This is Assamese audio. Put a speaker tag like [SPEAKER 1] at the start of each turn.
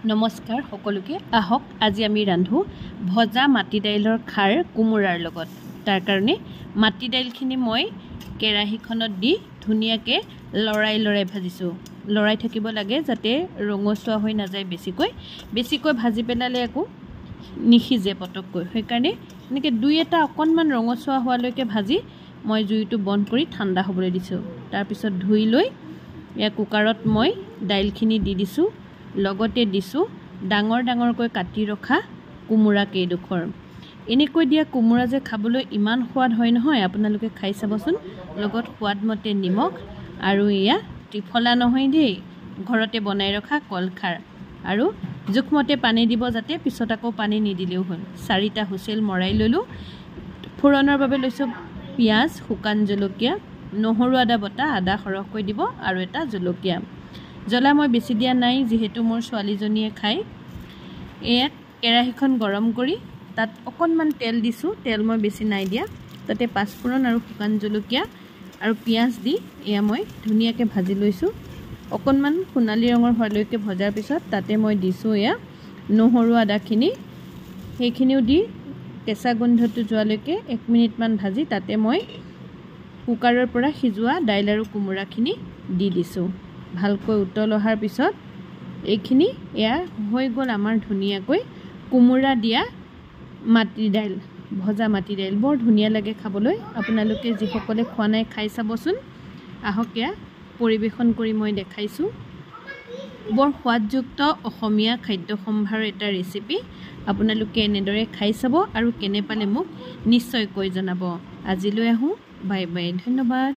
[SPEAKER 1] নমস্কাৰ সকলোকে আহক আজি আমি ৰান্ধো ভজা মাটি দাইলৰ খাৰ কোমোৰাৰ লগত তাৰ কাৰণে মাটি দাইলখিনি মই কেৰাহীখনত দি ধুনিয়াকে লৰাই ভাজিছো লৰাই থাকিব লাগে যাতে ৰঙচুৱা হৈ নাযায় বেছিকৈ ভাজি পেলালে আকো নিখিজে পটককৈ সেই কাৰণে এনেকে দুই এটা অকনমান ৰঙচুৱা হোৱালৈকে ভাজি মই জুইটো বন্ধ কৰি ঠাণ্ডা হ'বলৈ দিছো তাৰ পিছত ধুই লৈ ইয়া কুকাৰত মই দাইলখিনি দি দিছো লগতে দিছো ডাঙৰকৈ কাটি ৰখা কোমোৰা কেইডোখৰ এনেকৈ দিয়া কোমোৰা যে খাবলৈ ইমান সোৱাদ হয় নহয় আপোনালোকে খাই চাবচোন লগত সোৱাদমতে নিমখ আৰু ইয়া ত্ৰিফলা নহয় দেই ঘৰতে বনাই ৰখা কলখাৰ আৰু জুখমতে পানী দিব যাতে পিছত আকৌ পানী নিদিলেও হ'ল চাৰিটা হুইসেল মৰাই ললো ফুৰণৰ বাবে লৈছো পিয়াজ শুকান জলকীয়া নহৰু আদা বটা আদা সৰহকৈ দিব আৰু এটা জলকীয়া জ্বলা মই বেছি দিয়া নাই যেহেতু মোৰ ছোৱালীজনীয়ে খাই এত কেৰাহীখন গৰম কৰি তাত অকনমান তেল দিছো তেল মই বেছি নাই দিয়া তাতে পাঁচফোৰণ আৰু শুকান জলকীয়া আৰু পিয়াজ দি এয়া মই ধুনিয়াকে ভাজি লৈছো অকনমান সোণালী ৰঙৰ হোৱালৈকে ভজাৰ পিছত তাতে মই দিছো এয়া নহৰু আদাখিনি সেইখিনিও দি কেঁচা গন্ধটো যোৱালৈকে 1 মিনিট মান ভাজি তাতে মই কুকাৰৰ পৰা সিজোৱা দাইল আৰু কোমোৰাখিনি দি দিছো ভালকৈ উতল অহাৰ পিছত এইখিনি এয়া হৈ গল আমাৰ ধুনিয়াকৈ কোমোৰা দিয়া মাটি দাইল ভজা মাটি দাইল বৰ ধুনিয়া লাগে খাবলৈ আপোনালোকে যি সকলে খোৱা নাই খাই চাবচোন আহকিয়া পৰিবেশন কৰি মই দেখাইছো বৰ সোৱাদযুক্ত অসমীয়া খাদ্য সম্ভাৰৰ এটা ৰেচিপি আপোনালোকে এনেদৰে খাই চাব আৰু কেনে পালে মোক নিশ্চয়কৈ জনাব আজিলৈ আহো বাই বাই ধন্যবাদ